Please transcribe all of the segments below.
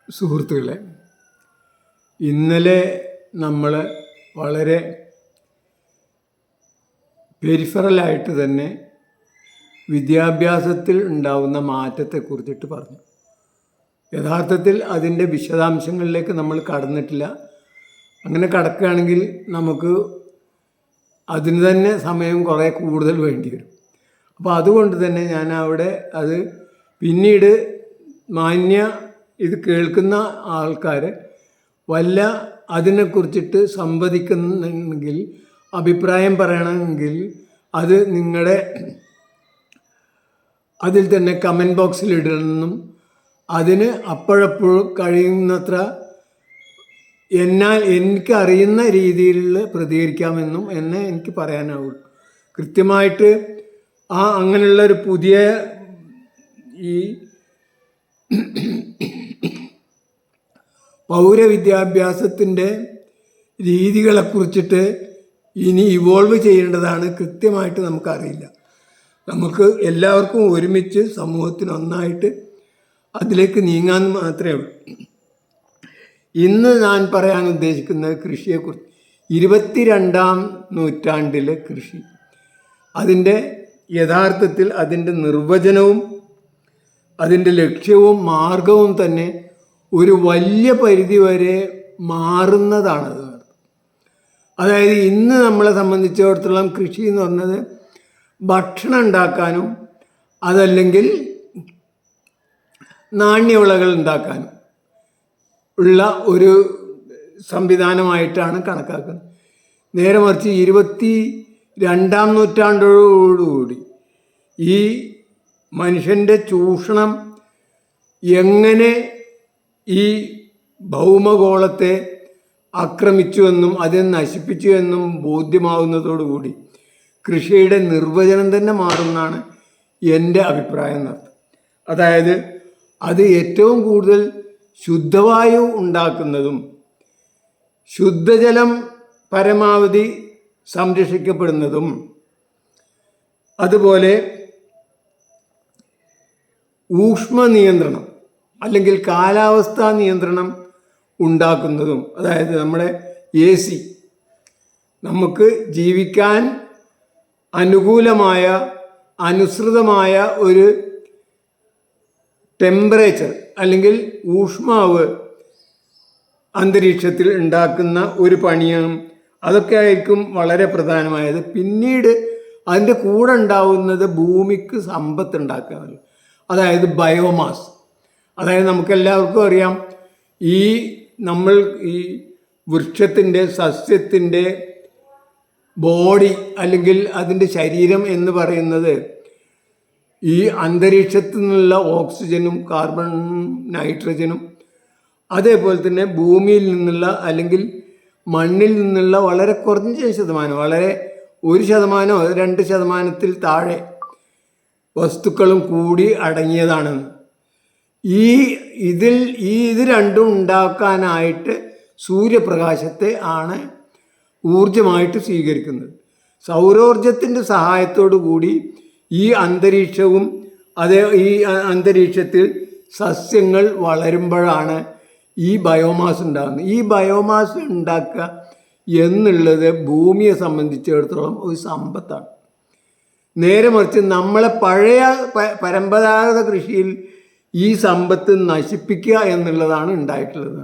സുഹൃത്തുക്കളെ, ഇന്നലെ നമ്മൾ വളരെ പെരിഫറലായിട്ട് തന്നെ വിദ്യാഭ്യാസത്തിൽ ഉണ്ടാവുന്ന മാറ്റത്തെക്കുറിച്ചിട്ട് പറഞ്ഞു. യഥാർത്ഥത്തിൽ അതിൻ്റെ വിശദാംശങ്ങളിലേക്ക് നമ്മൾ കടന്നിട്ടില്ല. അങ്ങനെ കടക്കുകയാണെങ്കിൽ നമുക്ക് അതിന് തന്നെ സമയം കുറേ കൂടുതൽ വേണ്ടി വരും. അപ്പോൾ അതുകൊണ്ട് തന്നെ ഞാൻ അവിടെ അത് പിന്നീട് ഇത് കേൾക്കുന്ന ആൾക്കാർ വല്ല അതിനെക്കുറിച്ചിട്ട് സംവദിക്കുന്നെങ്കിൽ, അഭിപ്രായം പറയണമെങ്കിൽ അത് നിങ്ങളുടെ അതിൽ തന്നെ കമൻറ്റ് ബോക്സിൽ ഇടണമെന്നും അതിന് അപ്പോഴപ്പോഴും കഴിയുന്നത്ര എനിക്കറിയുന്ന രീതിയിൽ പ്രതികരിക്കാമെന്നും എന്നെ എനിക്ക് പറയാനാവുള്ളൂ. കൃത്യമായിട്ട് അങ്ങനെയുള്ളൊരു പുതിയ ഈ പൗരവിദ്യാഭ്യാസത്തിൻ്റെ രീതികളെക്കുറിച്ചിട്ട് ഇനി ഇവോൾവ് ചെയ്യേണ്ടതാണ്. കൃത്യമായിട്ട് നമുക്കറിയില്ല. നമുക്ക് എല്ലാവർക്കും ഒരുമിച്ച് സമൂഹത്തിനൊന്നായിട്ട് അതിലേക്ക് നീങ്ങാൻ മാത്രമേ ഉള്ളൂ. ഇന്ന് ഞാൻ പറയാൻ ഉദ്ദേശിക്കുന്നത് കൃഷിയെക്കുറിച്ച്. 22-ാം നൂറ്റാണ്ടിലെ കൃഷി, അതിൻ്റെ യഥാർത്ഥത്തിൽ അതിൻ്റെ നിർവചനവും അതിൻ്റെ ലക്ഷ്യവും മാർഗവും തന്നെ ഒരു വലിയ പരിധി വരെ മാറുന്നതാണ്. അതായത് ഇന്ന് നമ്മളെ സംബന്ധിച്ചിടത്തോളം കൃഷി എന്ന് പറഞ്ഞത് ഭക്ഷണം ഉണ്ടാക്കാനും അതല്ലെങ്കിൽ നാണ്യവിളകൾ ഉണ്ടാക്കാനും ഉള്ള ഒരു സംവിധാനമായിട്ടാണ് കണക്കാക്കുന്നത്. നേരെ മറിച്ച് 22-ാം നൂറ്റാണ്ടോടുകൂടി ഈ മനുഷ്യൻ്റെ ചൂഷണം എങ്ങനെ ഈ ഭൗമഗോളത്തെ ആക്രമിച്ചുവെന്നും അതിനെ നശിപ്പിച്ചുവെന്നും ബോധ്യമാവുന്നതോടുകൂടി കൃഷിയുടെ നിർവചനം തന്നെ മാറുമെന്നാണ് എൻ്റെ അഭിപ്രായം എന്നർത്ഥം. അതായത് അത് ഏറ്റവും കൂടുതൽ ശുദ്ധവായു ഉണ്ടാക്കുന്നതും ശുദ്ധജലം പരമാവധി സംരക്ഷിക്കപ്പെടുന്നതും അതുപോലെ ഊഷ്മ നിയന്ത്രണം അല്ലെങ്കിൽ കാലാവസ്ഥാ നിയന്ത്രണം ഉണ്ടാക്കുന്നതും, അതായത് നമ്മുടെ AC നമുക്ക് ജീവിക്കാൻ അനുകൂലമായ അനുസൃതമായ ഒരു ടെമ്പറേച്ചർ അല്ലെങ്കിൽ ഊഷ്മാവ് അന്തരീക്ഷത്തിൽ ഉണ്ടാക്കുന്ന ഒരു പണിയും അതൊക്കെ ആയിരിക്കും വളരെ പ്രധാനമായത്. പിന്നീട് അതിൻ്റെ കൂടെ ഉണ്ടാവുന്നത് ഭൂമിക്ക് സമ്പത്ത് ഉണ്ടാക്കുക, അതായത് ബയോമാസ്. അതായത് നമുക്കെല്ലാവർക്കും അറിയാം, നമ്മൾ ഈ വൃക്ഷത്തിൻ്റെ സസ്യത്തിൻ്റെ ബോഡി അല്ലെങ്കിൽ അതിൻ്റെ ശരീരം എന്ന് പറയുന്നത് ഈ അന്തരീക്ഷത്തിൽ നിന്നുള്ള ഓക്സിജനും കാർബൺ നൈട്രജനും അതേപോലെ തന്നെ ഭൂമിയിൽ നിന്നുള്ള അല്ലെങ്കിൽ മണ്ണിൽ നിന്നുള്ള വളരെ കുറഞ്ഞ ശതമാനം, വളരെ 1%, 2% താഴെ വസ്തുക്കളും കൂടി അടങ്ങിയതാണ്. ഇത് രണ്ടും ഉണ്ടാക്കാനായിട്ട് സൂര്യപ്രകാശത്തെ ആണ് ഊർജമായിട്ട് സ്വീകരിക്കുന്നത്. സൗരോർജത്തിൻ്റെ സഹായത്തോടു കൂടി ഈ അന്തരീക്ഷവും ഈ അന്തരീക്ഷത്തിൽ സസ്യങ്ങൾ വളരുമ്പോഴാണ് ഈ ബയോമാസ് ഉണ്ടാകുന്നത്. ഈ ബയോമാസ് ഉണ്ടാക്കുക എന്നുള്ളത് ഭൂമിയെ സംബന്ധിച്ചിടത്തോളം ഒരു സമ്പത്താണ്. നേരെ മറിച്ച് നമ്മളെ പഴയ പരമ്പരാഗത കൃഷിയിൽ ഈ സമ്പത്ത് നശിപ്പിക്കുക എന്നുള്ളതാണ് ഉണ്ടായിട്ടുള്ളത്.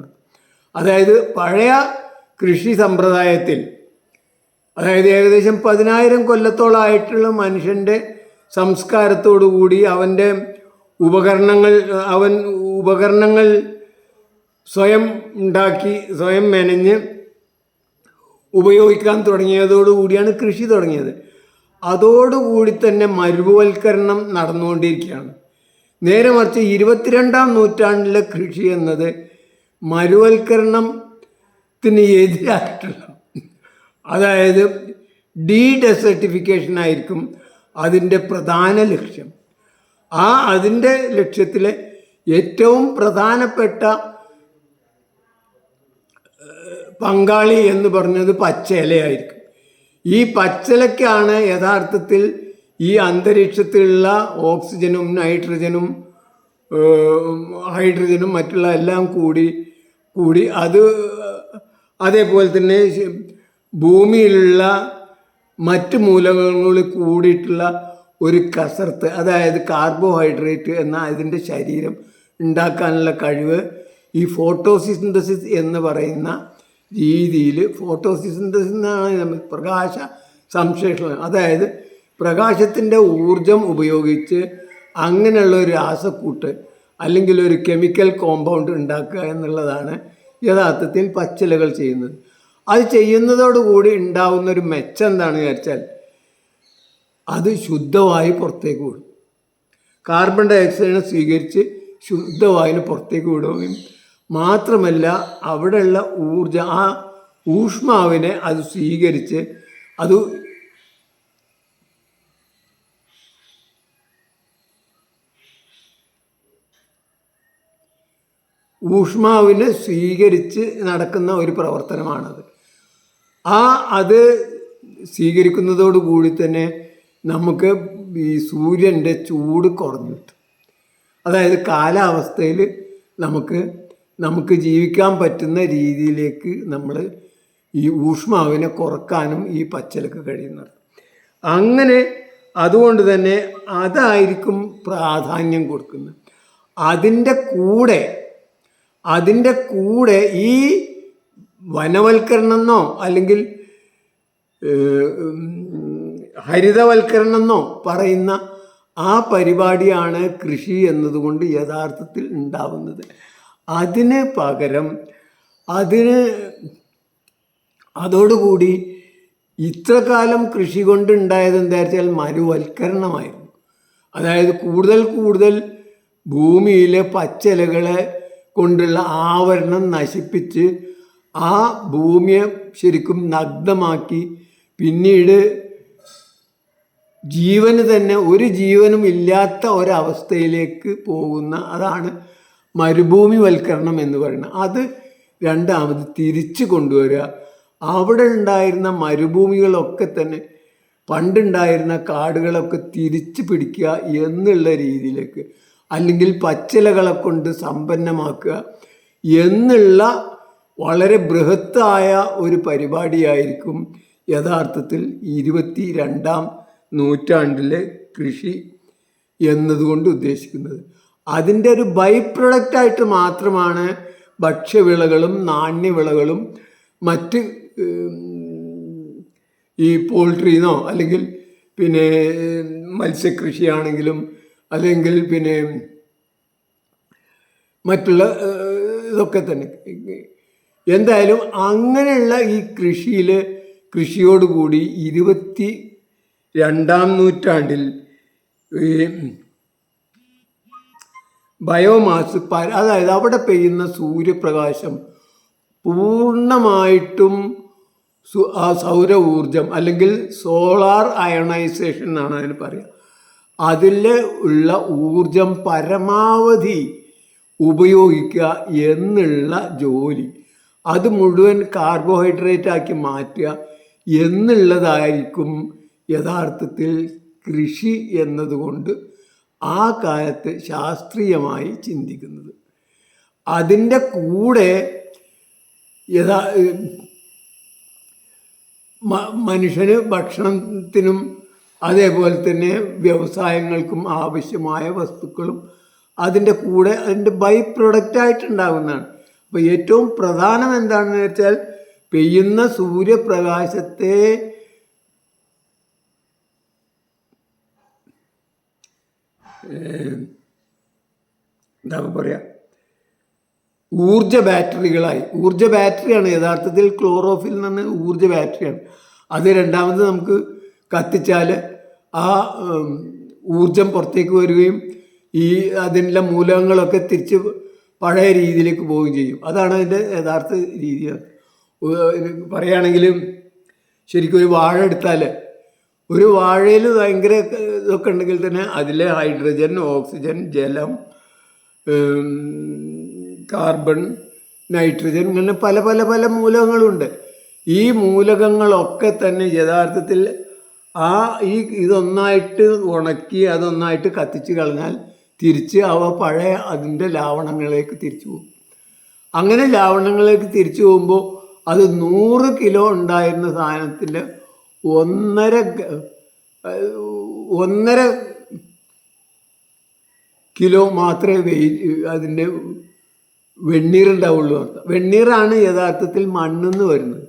അതായത് പഴയ കൃഷി സമ്പ്രദായത്തിൽ, അതായത് ഏകദേശം 10,000 കൊല്ലത്തോളമായിട്ടുള്ള മനുഷ്യൻ്റെ സംസ്കാരത്തോടു കൂടി അവൻ്റെ ഉപകരണങ്ങൾ സ്വയം ഉണ്ടാക്കി സ്വയം മെനഞ്ഞ് ഉപയോഗിക്കാൻ തുടങ്ങിയതോടുകൂടിയാണ് കൃഷി തുടങ്ങിയത്. അതോടുകൂടി തന്നെ മരുവൽക്കരണം നടന്നുകൊണ്ടിരിക്കുകയാണ്. നേരെ മറിച്ച് 22-ാം നൂറ്റാണ്ടിലെ കൃഷി എന്നത് മരുവൽക്കരണത്തിന് എതിരായിട്ടുള്ള, അതായത് ഡെസർട്ടിഫിക്കേഷൻ ആയിരിക്കും അതിൻ്റെ പ്രധാന ലക്ഷ്യം. അതിൻ്റെ ലക്ഷ്യത്തിലെ ഏറ്റവും പ്രധാനപ്പെട്ട പങ്കാളി എന്ന് പറഞ്ഞത് പച്ചിലയായിരിക്കും. ഈ പച്ചിലയ്ക്കാണ് യഥാർത്ഥത്തിൽ ഈ അന്തരീക്ഷത്തിലുള്ള ഓക്സിജനും നൈട്രജനും ഹൈഡ്രജനും മറ്റുള്ള എല്ലാം കൂടി അത് അതേപോലെ തന്നെ ഭൂമിയിലുള്ള മറ്റ് മൂലകങ്ങളിൽ കൂടിയിട്ടുള്ള ഒരു കസർത്ത്, അതായത് കാർബോഹൈഡ്രേറ്റ് എന്ന ഇതിൻ്റെ ശരീരം ഉണ്ടാക്കാനുള്ള കഴിവ് ഈ ഫോട്ടോസിന്തസിസ് എന്ന് പറയുന്ന രീതിയിൽ, ഫോട്ടോസിന്തസിസ് എന്നാണ് പ്രകാശ സംശ്ലേഷണം, അതായത് പ്രകാശത്തിൻ്റെ ഊർജം ഉപയോഗിച്ച് അങ്ങനെയുള്ള ഒരു രാസക്കൂട്ട് അല്ലെങ്കിൽ ഒരു കെമിക്കൽ കോമ്പൗണ്ട് ഉണ്ടാക്കുക എന്നുള്ളതാണ് യഥാർത്ഥത്തിൽ പച്ചിലകൾ ചെയ്യുന്നത്. അത് ചെയ്യുന്നതോടുകൂടി ഉണ്ടാവുന്ന ഒരു മെച്ചം എന്താണെന്ന് വിചാരിച്ചാൽ അത് ശുദ്ധവായു പുറത്തേക്ക് വിടും. കാർബൺ ഡൈ ഓക്സൈഡിനെ സ്വീകരിച്ച് ശുദ്ധവായുവിന് പുറത്തേക്ക് വിടുകയും മാത്രമല്ല അവിടെയുള്ള ആ ഊഷ്മാവിനെ അത് സ്വീകരിച്ച് അത് ഊഷ്മാവിനെ സ്വീകരിച്ച് നടക്കുന്ന ഒരു പ്രവർത്തനമാണത്. അത് സ്വീകരിക്കുന്നതോടുകൂടി തന്നെ നമുക്ക് ഈ സൂര്യൻ്റെ ചൂട് കുറഞ്ഞു കിട്ടും. അതായത് കാലാവസ്ഥയിൽ നമുക്ക് ജീവിക്കാൻ പറ്റുന്ന രീതിയിലേക്ക് നമ്മൾ ഈ ഊഷ്മാവിനെ കുറക്കാനും ഈ പച്ചിലക്ക് കഴിയുന്നത്. അങ്ങനെ അതുകൊണ്ട് തന്നെ അതായിരിക്കും പ്രാധാന്യം കൊടുക്കുന്നത്. അതിൻ്റെ കൂടെ ഈ വനവൽക്കരണമെന്നോ അല്ലെങ്കിൽ ഹരിതവൽക്കരണമെന്നോ പറയുന്ന ആ പരിപാടിയാണ് കൃഷി എന്നതുകൊണ്ട് യഥാർത്ഥത്തിൽ ഉണ്ടാവുന്നത്. അതിന് പകരം അതോടുകൂടി ഇത്ര കാലം കൃഷി കൊണ്ടുണ്ടായത് എന്താ വെച്ചാൽ മരുവൽക്കരണമായിരുന്നു. അതായത് കൂടുതൽ ഭൂമിയിലെ പച്ചിലകളെ കൊണ്ടുള്ള ആവരണം നശിപ്പിച്ച് ആ ഭൂമിയെ ശരിക്കും നഗ്നമാക്കി പിന്നീട് ഒരു ജീവനും ഇല്ലാത്ത ഒരവസ്ഥയിലേക്ക് പോകുന്ന അതാണ് മരുഭൂമിവൽക്കരണം എന്ന് പറയുന്നത്. അത് രണ്ടാമത് തിരിച്ചു കൊണ്ടുവരിക. അവിടെ ഉണ്ടായിരുന്ന മരുഭൂമികളൊക്കെ തന്നെ പണ്ടുണ്ടായിരുന്ന കാടുകളൊക്കെ തിരിച്ചു പിടിക്കുക എന്നുള്ള രീതിയിലേക്ക്, അല്ലെങ്കിൽ പച്ചിലകളെ കൊണ്ട് സമ്പന്നമാക്കുക എന്നുള്ള വളരെ ബൃഹത്തായ ഒരു പരിപാടിയായിരിക്കും യഥാർത്ഥത്തിൽ 22ാം നൂറ്റാണ്ടിലെ കൃഷി എന്നതുകൊണ്ട് ഉദ്ദേശിക്കുന്നത്. അതിൻ്റെ ഒരു ബൈ പ്രൊഡക്റ്റായിട്ട് മാത്രമാണ് ഭക്ഷ്യവിളകളും നാണ്യവിളകളും മറ്റ് ഈ പോൾട്രീന്നോ അല്ലെങ്കിൽ പിന്നെ മത്സ്യകൃഷിയാണെങ്കിലും അല്ലെങ്കിൽ പിന്നെ മറ്റുള്ള ഇതൊക്കെ തന്നെ. എന്തായാലും അങ്ങനെയുള്ള ഈ കൃഷിയോടുകൂടി 22ാം നൂറ്റാണ്ടിൽ ഈ ബയോമാസ് അതായത് അവിടെ പെയ്യുന്ന സൂര്യപ്രകാശം പൂർണ്ണമായിട്ടും സൗര ഊർജം അല്ലെങ്കിൽ സോളാർ അയണൈസേഷൻ എന്നാണ് അതിന് പറയുക. അതിൽ ഉള്ള ഊർജം പരമാവധി ഉപയോഗിക്കുക എന്നുള്ള ജോലി, അത് മുഴുവൻ കാർബോഹൈഡ്രേറ്റ് ആക്കി മാറ്റുക എന്നുള്ളതായിരിക്കും യഥാർത്ഥത്തിൽ കൃഷി എന്നതുകൊണ്ട് ആ കാലത്ത് ശാസ്ത്രീയമായി ചിന്തിക്കുന്നത്. അതിൻ്റെ കൂടെ മനുഷ്യന് ഭക്ഷണത്തിനും അതേപോലെ തന്നെ വ്യവസായങ്ങൾക്കും ആവശ്യമായ വസ്തുക്കളും അതിൻ്റെ കൂടെ അതിൻ്റെ ബൈ പ്രൊഡക്റ്റായിട്ടുണ്ടാകുന്നതാണ്. അപ്പോൾ ഏറ്റവും പ്രധാനം എന്താണെന്ന് വെച്ചാൽ പെയ്യുന്ന സൂര്യപ്രകാശത്തെ എന്താ പറയുക ഊർജ ബാറ്ററിയാണ് യഥാർത്ഥത്തിൽ ക്ലോറോഫിൽ നിന്ന് ഊർജ ബാറ്ററിയാണ്. അത് രണ്ടാമത് നമുക്ക് കത്തിച്ചാൽ ആ ഊർജം പുറത്തേക്ക് വരികയും അതിൻ്റെ മൂലകങ്ങളൊക്കെ തിരിച്ച് പഴയ രീതിയിലേക്ക് പോവുകയും ചെയ്യും. അതാണ് അതിൻ്റെ യഥാർത്ഥ രീതി. പറയുകയാണെങ്കിൽ ശരിക്കും ഒരു വാഴ എടുത്താൽ ഒരു വാഴയിൽ ഭയങ്കര ഇതൊക്കെ ഉണ്ടെങ്കിൽ തന്നെ അതിലെ ഹൈഡ്രജൻ, ഓക്സിജൻ, ജലം, കാർബൺ, നൈട്രജൻ ഇങ്ങനെ പല പല പല മൂലകങ്ങളുണ്ട്. ഈ മൂലകങ്ങളൊക്കെ തന്നെ യഥാർത്ഥത്തിൽ ഇതൊന്നായിട്ട് ഉണക്കി അതൊന്നായിട്ട് കത്തിച്ച് കളഞ്ഞാൽ തിരിച്ച് അവ പഴയ അതിൻ്റെ ലാവണങ്ങളിലേക്ക് തിരിച്ചു പോകും. അങ്ങനെ ലാവണങ്ങളിലേക്ക് തിരിച്ചു പോകുമ്പോൾ അത് 100 കിലോ ഉണ്ടായിരുന്ന സാധനത്തിൻ്റെ 1.5 കിലോ മാത്രമേ അതിൻ്റെ വെണ്ണീറുണ്ടാവുള്ളൂ. വെണ്ണീറാണ് യഥാർത്ഥത്തിൽ മണ്ണെന്ന് വരുന്നത്.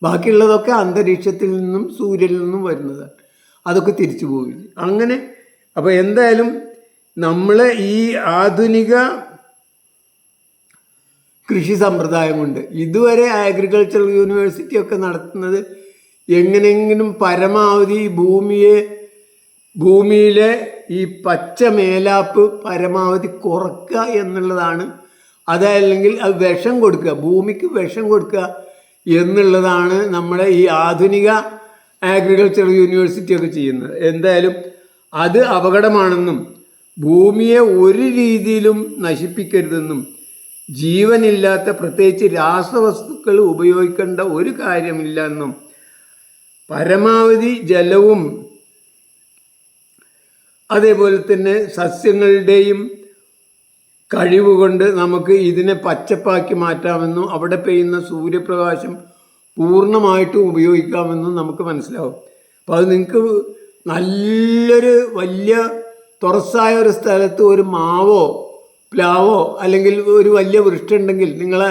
ബാക്കിയുള്ളതൊക്കെ അന്തരീക്ഷത്തിൽ നിന്നും സൂര്യനിൽ നിന്നും വരുന്നതാണ്. അതൊക്കെ തിരിച്ചു പോയി. അങ്ങനെ അപ്പോൾ എന്തായാലും നമ്മൾ ഈ ആധുനിക കൃഷി സമ്പ്രദായം കൊണ്ട് ഇതുവരെ അഗ്രികൾച്ചറൽ യൂണിവേഴ്സിറ്റി ഒക്കെ നടത്തുന്നത് എങ്ങനെയെങ്കിലും പരമാവധി ഭൂമിയിലെ ഈ പച്ച മേലാപ്പ് പരമാവധി കുറക്കുക എന്നുള്ളതാണ്. അതല്ലെങ്കിൽ അത് വിഷം കൊടുക്കുക, ഭൂമിക്ക് വിഷം കൊടുക്കുക എന്നുള്ളതാണ് നമ്മുടെ ഈ ആധുനിക അഗ്രികൾച്ചറൽ യൂണിവേഴ്സിറ്റി ഒക്കെ ചെയ്യുന്നത്. എന്തായാലും അത് അപകടമാണെന്നും ഭൂമിയെ ഒരു രീതിയിലും നശിപ്പിക്കരുതെന്നും ജീവനില്ലാത്ത പ്രത്യേകിച്ച് രാസവസ്തുക്കൾ ഉപയോഗിക്കേണ്ട ഒരു കാര്യമില്ല എന്നും പരമാവധി ജലവും അതേപോലെ തന്നെ സസ്യങ്ങളുടെയും കഴിവുകൊണ്ട് നമുക്ക് ഇതിനെ പച്ചപ്പാക്കി മാറ്റാമെന്നും അവിടെ പെയ്യുന്ന സൂര്യപ്രകാശം പൂർണ്ണമായിട്ടും ഉപയോഗിക്കാമെന്നും നമുക്ക് മനസ്സിലാവും. അപ്പോൾ അത് നിങ്ങൾക്ക് നല്ലൊരു വലിയ തുറസായ ഒരു സ്ഥലത്ത് ഒരു മാവോ പ്ലാവോ അല്ലെങ്കിൽ ഒരു വലിയ വൃക്ഷം ഉണ്ടെങ്കിൽ നിങ്ങൾ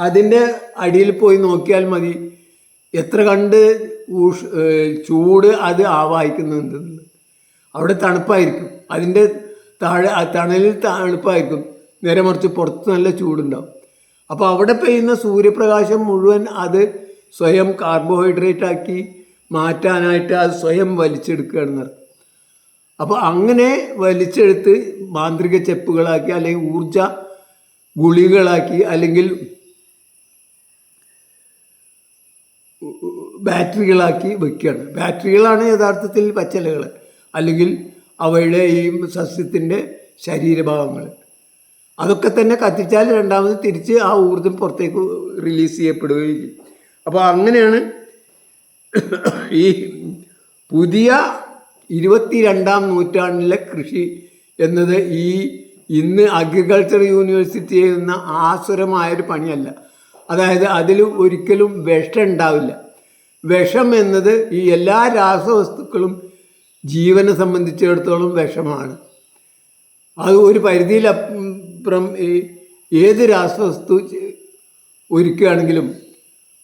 അതിൻ്റെ അടിയിൽ പോയി നോക്കിയാൽ മതി എത്ര കണ്ട് ചൂട് അത് ആവാഹിക്കുന്നുണ്ടെന്ന്. അവിടെ തണുപ്പായിരിക്കും, അതിൻ്റെ താഴെ തണലിൽ തണുപ്പായിരിക്കും, നേരെ മറിച്ച് പുറത്ത് നല്ല ചൂടുണ്ടാവും. അപ്പോൾ അവിടെ പെയ്യുന്ന സൂര്യപ്രകാശം മുഴുവൻ അത് സ്വയം കാർബോഹൈഡ്രേറ്റ് ആക്കി മാറ്റാനായിട്ട് അത് സ്വയം വലിച്ചെടുക്കുകയാണെന്ന്. അപ്പോൾ അങ്ങനെ വലിച്ചെടുത്ത് മാന്ത്രിക ചെപ്പുകളാക്കി അല്ലെങ്കിൽ ഊർജ ഗുളികളാക്കി അല്ലെങ്കിൽ ബാറ്ററികളാക്കി വയ്ക്കുകയാണ്. ബാറ്ററികളാണ് യഥാർത്ഥത്തിൽ പച്ചിലകൾ അല്ലെങ്കിൽ അവയുടെ ഈ സസ്യത്തിൻ്റെ ശരീരഭാഗങ്ങൾ. അതൊക്കെ തന്നെ കത്തിച്ചാൽ രണ്ടാമത് തിരിച്ച് ആ ഊർജം പുറത്തേക്ക് റിലീസ് ചെയ്യപ്പെടുകയും ചെയ്യും. അപ്പോൾ അങ്ങനെയാണ് ഈ പുതിയ 22ാം നൂറ്റാണ്ടിലെ കൃഷി എന്നത് ഈ ഇന്ന് അഗ്രികൾച്ചർ യൂണിവേഴ്സിറ്റി ചെയ്യുന്ന ആസുരമായൊരു പണിയല്ല. അതായത് അതിൽ ഒരിക്കലും വിഷം ഉണ്ടാവില്ല. വിഷം എന്നത് ഈ എല്ലാ രാസവസ്തുക്കളും ജീവനെ സംബന്ധിച്ചിടത്തോളം വിഷമാണ്. അത് ഒരു പരിധിയിലപ്പുറം ഏത് രാസവസ്തു ഒരുക്കുകയാണെങ്കിലും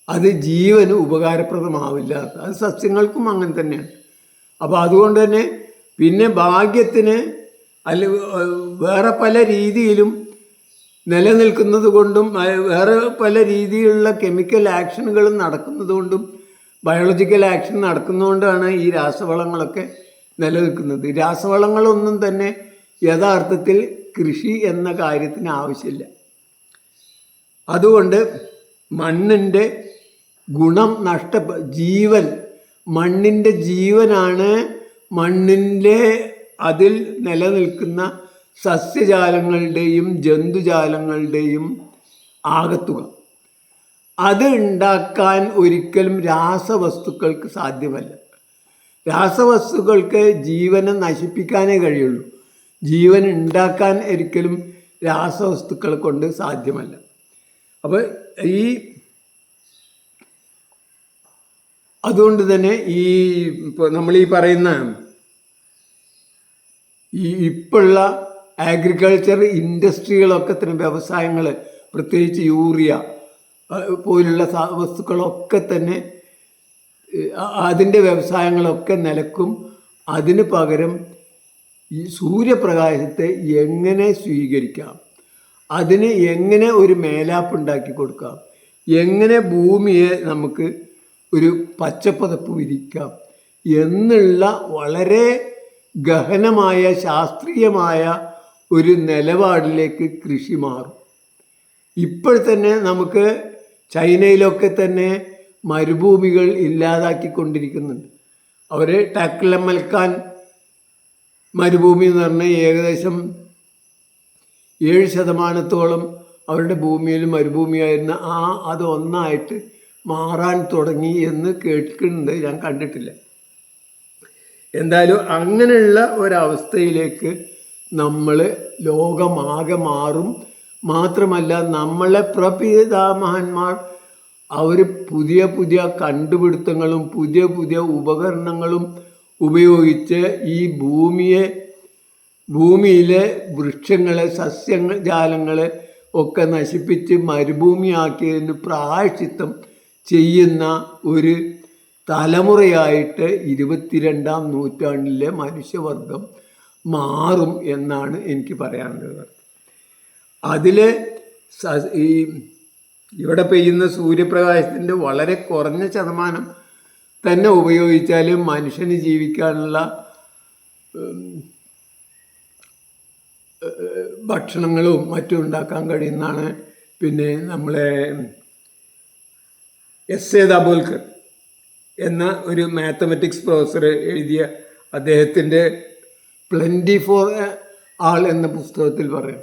അത് ജീവന് ഉപകാരപ്രദമാവില്ല. അത് സസ്യങ്ങൾക്കും അങ്ങനെ തന്നെയാണ്. അപ്പോൾ അതുകൊണ്ട് തന്നെ പിന്നെ ഭാഗ്യത്തിന് വേറെ പല രീതിയിലും നിലനിൽക്കുന്നത് കൊണ്ടും വേറെ പല രീതിയിലുള്ള കെമിക്കൽ ആക്ഷനുകളും നടക്കുന്നത് കൊണ്ടും ബയോളജിക്കൽ ആക്ഷൻ നടക്കുന്നതുകൊണ്ടാണ് ഈ രാസവളങ്ങളൊക്കെ നിലനിൽക്കുന്നത്. രാസവളങ്ങളൊന്നും തന്നെ യഥാർത്ഥത്തിൽ കൃഷി എന്ന കാര്യത്തിന് ആവശ്യമില്ല. അതുകൊണ്ട് മണ്ണിൻ്റെ ഗുണം ജീവൻ, മണ്ണിൻ്റെ ജീവനാണ് മണ്ണിൻ്റെ അതിൽ നിലനിൽക്കുന്ന സസ്യജാലങ്ങളുടെയും ജന്തുജാലങ്ങളുടെയും ആകത്തുക. അത് ഉണ്ടാക്കാൻ ഒരിക്കലും രാസവസ്തുക്കൾക്ക് സാധ്യമല്ല. രാസവസ്തുക്കൾക്ക് ജീവനെ നശിപ്പിക്കാനേ കഴിയുള്ളൂ. ജീവൻ ഉണ്ടാക്കാൻ ഒരിക്കലും രാസവസ്തുക്കളെ കൊണ്ട് സാധ്യമല്ല. അപ്പോൾ അതുകൊണ്ട് തന്നെ ഇപ്പോൾ നമ്മൾ പറയുന്ന ഇപ്പോഴുള്ള അഗ്രികൾച്ചർ ഇൻഡസ്ട്രികളൊക്കെ തന്നെ വ്യവസായങ്ങൾ, പ്രത്യേകിച്ച് യൂറിയ പോലുള്ള വസ്തുക്കളൊക്കെ തന്നെ അതിൻ്റെ വ്യവസായങ്ങളൊക്കെ നിലക്കും. അതിന് പകരം ഈ സൂര്യപ്രകാശത്തെ എങ്ങനെ സ്വീകരിക്കാം, അതിന് എങ്ങനെ ഒരു മേലാപ്പ് ഉണ്ടാക്കി കൊടുക്കാം, എങ്ങനെ ഭൂമിയെ നമുക്ക് ഒരു പച്ചപ്പതപ്പ് വിരിക്കാം എന്നുള്ള വളരെ ഗഹനമായ ശാസ്ത്രീയമായ ഒരു നിലപാടിലേക്ക് കൃഷി മാറും. ഇപ്പോൾ തന്നെ നമുക്ക് ചൈനയിലൊക്കെ തന്നെ മരുഭൂമികൾ ഇല്ലാതാക്കിക്കൊണ്ടിരിക്കുന്നുണ്ട്. അവർ ടാക്ലമൽക്കാൻ മരുഭൂമി എന്ന് പറഞ്ഞാൽ ഏകദേശം 7% അവരുടെ ഭൂമിയിൽ മരുഭൂമിയായിരുന്ന അത് ഒന്നായിട്ട് മാറാൻ തുടങ്ങി എന്ന് കേൾക്കുന്നുണ്ട്. ഞാൻ കണ്ടിട്ടില്ല. എന്തായാലും അങ്ങനെയുള്ള ഒരവസ്ഥയിലേക്ക് നമ്മൾ ലോകമാകെ മാറും. മാത്രമല്ല നമ്മളെ പ്രപിതാമഹന്മാർ അവർ പുതിയ പുതിയ കണ്ടുപിടുത്തങ്ങളും പുതിയ പുതിയ ഉപകരണങ്ങളും ഉപയോഗിച്ച് ഈ ഭൂമിയിലെ വൃക്ഷങ്ങളെ സസ്യജാലങ്ങളെ ഒക്കെ നശിപ്പിച്ച് മരുഭൂമിയാക്കിയതിന് പ്രായശ്ചിത്തം ചെയ്യുന്ന ഒരു തലമുറയായിട്ട് 22-ാം നൂറ്റാണ്ടിലെ മനുഷ്യവർഗം മാറും എന്നാണ് എനിക്ക് പറയാനുള്ളത്. അതിൽ ഈ ഇവിടെ പെയ്യുന്ന സൂര്യപ്രകാശത്തിൻ്റെ വളരെ കുറഞ്ഞ ശതമാനം തന്നെ ഉപയോഗിച്ചാൽ മനുഷ്യന് ജീവിക്കാനുള്ള ഭക്ഷണങ്ങളും മറ്റും ഉണ്ടാക്കാൻ കഴിയുന്നതാണ്. പിന്നെ നമ്മളെ എസ്.എ. ദാബോൽക്കർ എന്ന ഒരു മാത്തമാറ്റിക്സ് പ്രൊഫസർ എഴുതിയ അദ്ദേഹത്തിൻ്റെ പ്ലൻറ്റി ഫോർ ആൾ എന്ന പുസ്തകത്തിൽ പറയും.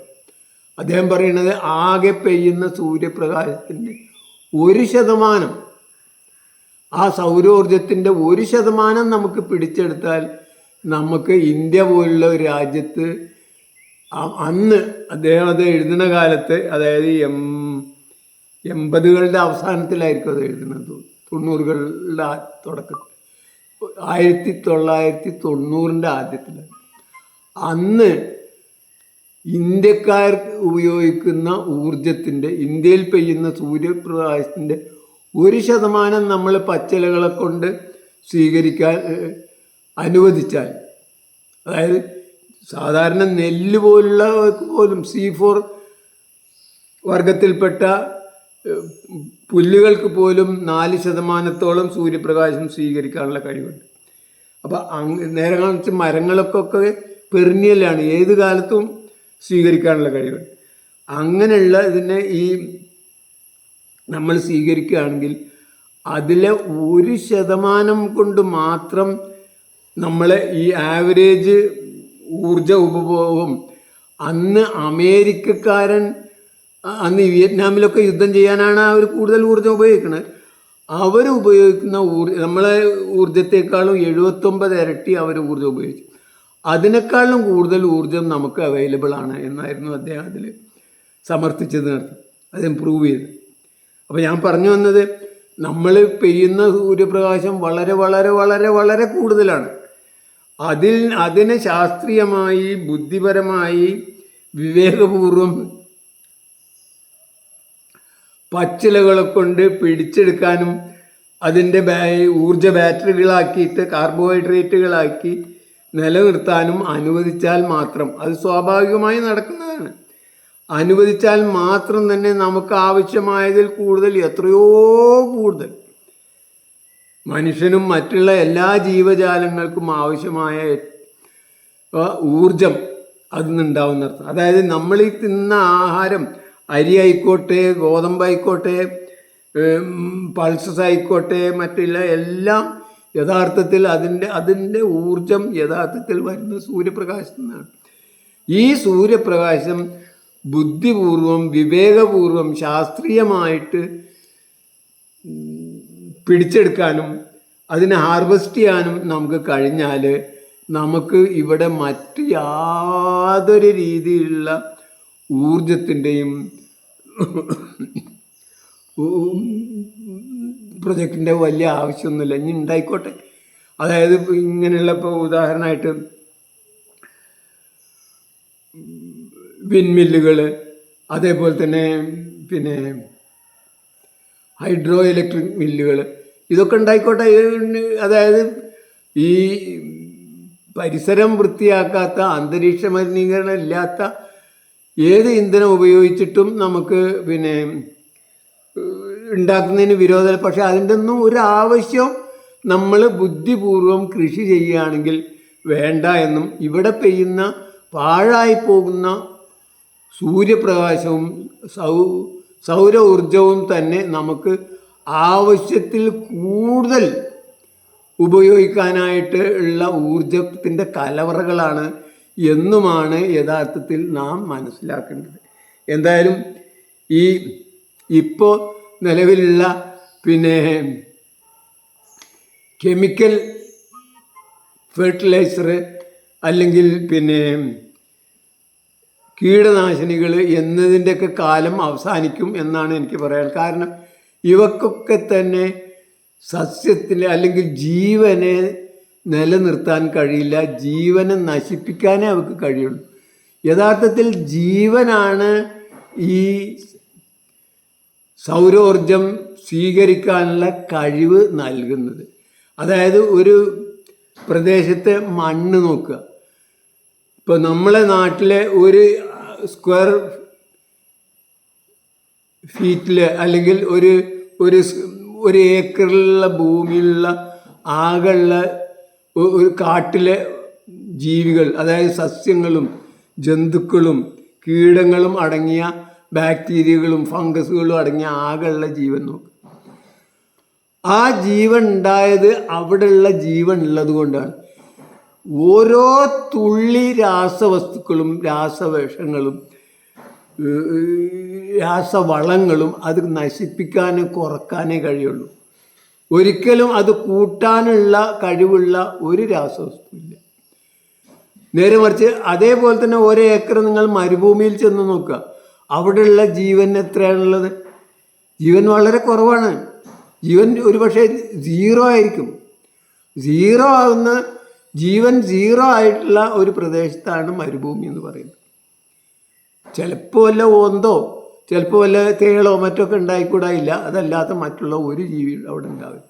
അദ്ദേഹം പറയുന്നത് ആകെ പെയ്യുന്ന സൂര്യപ്രകാശത്തിൻ്റെ 1% ആ സൗരോർജത്തിൻ്റെ 1% നമുക്ക് പിടിച്ചെടുത്താൽ നമുക്ക് ഇന്ത്യ പോലുള്ള ഒരു രാജ്യത്ത് അന്ന് അദ്ദേഹം അത് എഴുതുന്ന കാലത്ത്, അതായത് 80കളുടെ അവസാനത്തിലായിരിക്കും അത് എഴുതുന്നത്, 90കളുടെ തുടക്കത്തിൽ, 1990ൻ്റെ ആദ്യത്തിൽ, അന്ന് ഇന്ത്യക്കാർ ഉപയോഗിക്കുന്ന ഊർജത്തിൻ്റെ, ഇന്ത്യയിൽ പെയ്യുന്ന സൂര്യപ്രകാശത്തിൻ്റെ 1% നമ്മൾ പച്ചിലകളെ കൊണ്ട് സ്വീകരിക്കാൻ അനുവദിച്ചാൽ, അതായത് സാധാരണ നെല്ല് പോലുള്ള പോലും C4 വർഗത്തിൽപ്പെട്ട പുല്ലുകൾക്ക് പോലും 4% സൂര്യപ്രകാശം സ്വീകരിക്കാനുള്ള കഴിവുണ്ട്. അപ്പം നേരെ കാണിച്ച് മരങ്ങൾക്കൊക്കെ പെർനിയലാണ്, ഏത് കാലത്തും സ്വീകരിക്കാനുള്ള കഴിവുണ്ട്. അങ്ങനെയുള്ള ഇതിനെ ഈ നമ്മൾ സ്വീകരിക്കുകയാണെങ്കിൽ അതിലെ 1% കൊണ്ട് മാത്രം നമ്മളെ ഈ ആവറേജ് ഊർജ ഉപഭോഗം, അന്ന് അമേരിക്കക്കാരൻ അന്ന് വിയറ്റ്നാമിലൊക്കെ യുദ്ധം ചെയ്യാനാണ് അവർ കൂടുതൽ ഊർജ്ജം ഉപയോഗിക്കുന്നത്. അവർ ഉപയോഗിക്കുന്ന നമ്മളെ ഊർജത്തെക്കാളും 79 ഇരട്ടി അവർ ഊർജ്ജം ഉപയോഗിച്ചു. അതിനേക്കാളും കൂടുതൽ ഊർജം നമുക്ക് അവൈലബിൾ ആണ് എന്നായിരുന്നു അദ്ദേഹം അതിൽ സമർത്ഥിച്ചത്, അദ്ദേഹം പ്രൂവ് ചെയ്ത്. അപ്പോൾ ഞാൻ പറഞ്ഞു വന്നത്, നമ്മൾ പെയ്യുന്ന സൂര്യപ്രകാശം വളരെ വളരെ വളരെ വളരെ കൂടുതലാണ്. അതിനെ ശാസ്ത്രീയമായി ബുദ്ധിപരമായി വിവേകപൂർവം പച്ചിലകളെ കൊണ്ട് പിടിച്ചെടുക്കാനും അതിൻ്റെ ഊർജ ബാറ്ററികളാക്കിയിട്ട് കാർബോഹൈഡ്രേറ്റുകളാക്കി നിലനിർത്താനും അനുവദിച്ചാൽ മാത്രം, അത് സ്വാഭാവികമായി നടക്കുന്നതാണ്, അനുവദിച്ചാൽ മാത്രം തന്നെ നമുക്ക് ആവശ്യമായതിൽ കൂടുതൽ, എത്രയോ കൂടുതൽ മനുഷ്യനും മറ്റുള്ള എല്ലാ ജീവജാലങ്ങൾക്കും ആവശ്യമായ ഊർജം അതിൽ നിന്നുണ്ടാവുന്നർത്ഥം. അതായത് നമ്മൾ ഈ തിന്ന ആഹാരം, അരി ആയിക്കോട്ടെ, ഗോതമ്പായിക്കോട്ടെ, പൾസസ് ആയിക്കോട്ടെ, മറ്റുള്ള എല്ലാം യഥാർത്ഥത്തിൽ അതിൻ്റെ ഊർജം യഥാർത്ഥത്തിൽ വരുന്ന സൂര്യപ്രകാശത്തിൽ നിന്നാണ്. ഈ സൂര്യപ്രകാശം ബുദ്ധിപൂർവം വിവേകപൂർവം ശാസ്ത്രീയമായിട്ട് പിടിച്ചെടുക്കാനും അതിനെ ഹാർവെസ്റ്റ് ചെയ്യാനും നമുക്ക് കഴിഞ്ഞാൽ നമുക്ക് ഇവിടെ മറ്റ് യാതൊരു രീതിയിലുള്ള ഊർജത്തിൻ്റെയും പ്രൊജക്റ്റിൻ്റെ വലിയ ആവശ്യമൊന്നുമില്ല. ഇനി ഉണ്ടായിക്കോട്ടെ, അതായത് ഇങ്ങനെയുള്ള, ഇപ്പോൾ ഉദാഹരണമായിട്ട് വിൻമില്ലുകൾ, അതേപോലെ തന്നെ പിന്നെ ഹൈഡ്രോ ഇലക്ട്രിക് മില്ലുകൾ, ഇതൊക്കെ ഉണ്ടായിക്കോട്ടെ. അതായത് ഈ പരിസരം വൃത്തിയാക്കാത്ത, അന്തരീക്ഷ മലിനീകരണം ഇല്ലാത്ത ഏത് ഇന്ധനം ഉപയോഗിച്ചിട്ടും നമുക്ക് പിന്നെ ഉണ്ടാക്കുന്നതിന് വിരോധം. പക്ഷെ അതിൻ്റെ ഒന്നും ഒരാവശ്യം നമ്മൾ ബുദ്ധിപൂർവം കൃഷി ചെയ്യുകയാണെങ്കിൽ വേണ്ട എന്നും, ഇവിടെ പെയ്യുന്ന പാഴായി പോകുന്ന സൂര്യപ്രകാശവും സൗര ഊർജവും തന്നെ നമുക്ക് ആവശ്യത്തിൽ കൂടുതൽ ഉപയോഗിക്കാനായിട്ട് ഉള്ള ഊർജത്തിൻ്റെ കലവറകളാണ് എന്നുമാണ് യഥാർത്ഥത്തിൽ നാം മനസ്സിലാക്കേണ്ടത്. എന്തായാലും ഇപ്പോൾ നിലവിലുള്ള പിന്നെ കെമിക്കൽ ഫെർട്ടിലൈസർ അല്ലെങ്കിൽ പിന്നെ കീടനാശിനികൾ എന്നതിൻ്റെയൊക്കെ കാലം അവസാനിക്കും എന്നാണ് എനിക്ക് പറയാൻ. കാരണം ഇവക്കൊക്കെ തന്നെ സസ്യത്തിലെ അല്ലെങ്കിൽ ജീവനെ നിലനിർത്താൻ കഴിയില്ല, ജീവനെ നശിപ്പിക്കാനേ അവർക്ക് കഴിയുള്ളൂ. യഥാർത്ഥത്തിൽ ജീവനാണ് ഈ സൗരോർജം സ്വീകരിക്കാനുള്ള കഴിവ് നൽകുന്നത്. അതായത് ഒരു പ്രദേശത്തെ മണ്ണ് നോക്കുക. ഇപ്പോൾ നമ്മളെ നാട്ടിലെ ഒരു സ്ക്വയർ ഫീറ്റിൽ അല്ലെങ്കിൽ ഒരു ഏക്കറിലുള്ള ഭൂമിയിലുള്ള ആകെയുള്ള ഒരു കാട്ടിലെ ജീവികൾ, അതായത് സസ്യങ്ങളും ജന്തുക്കളും കീടങ്ങളും അടങ്ങിയ ബാക്ടീരിയകളും ഫംഗസുകളും അടങ്ങിയ ആകെയുള്ള ജീവൻ നോക്കും. ആ ജീവൻ ഉണ്ടായത് അവിടെയുള്ള ജീവൻ ഉള്ളത് കൊണ്ടാണ്. ഓരോ തുള്ളി രാസവസ്തുക്കളും രാസവിഷങ്ങളും രാസവളങ്ങളും അത് നശിപ്പിക്കാനും കുറക്കാനേ കഴിയുള്ളൂ. ഒരിക്കലും അത് കൂട്ടാനുള്ള കഴിവുള്ള ഒരു രാസവസ്തുവില്ല. നേരെ മറിച്ച് അതേപോലെ തന്നെ ഒരു ഏക്കർ നിങ്ങൾ മരുഭൂമിയിൽ ചെന്ന് നോക്കുക, അവിടെയുള്ള ജീവൻ എത്രയാണുള്ളത്? ജീവൻ വളരെ കുറവാണ്. ജീവൻ ഒരുപക്ഷെ സീറോ ആയിരിക്കും. സീറോ ആകുന്ന ജീവൻ സീറോ ആയിട്ടുള്ള ഒരു പ്രദേശത്താണ് മരുഭൂമി എന്ന് പറയുന്നത്. ചിലപ്പോൾ വല്ല ഓന്തോ ചിലപ്പോൾ വല്ല തേളോ മറ്റൊക്കെ ഉണ്ടായിക്കൂടായില്ല, അതല്ലാത്ത മറ്റുള്ള ഒരു ജീവി അവിടെ ഉണ്ടാവില്ല.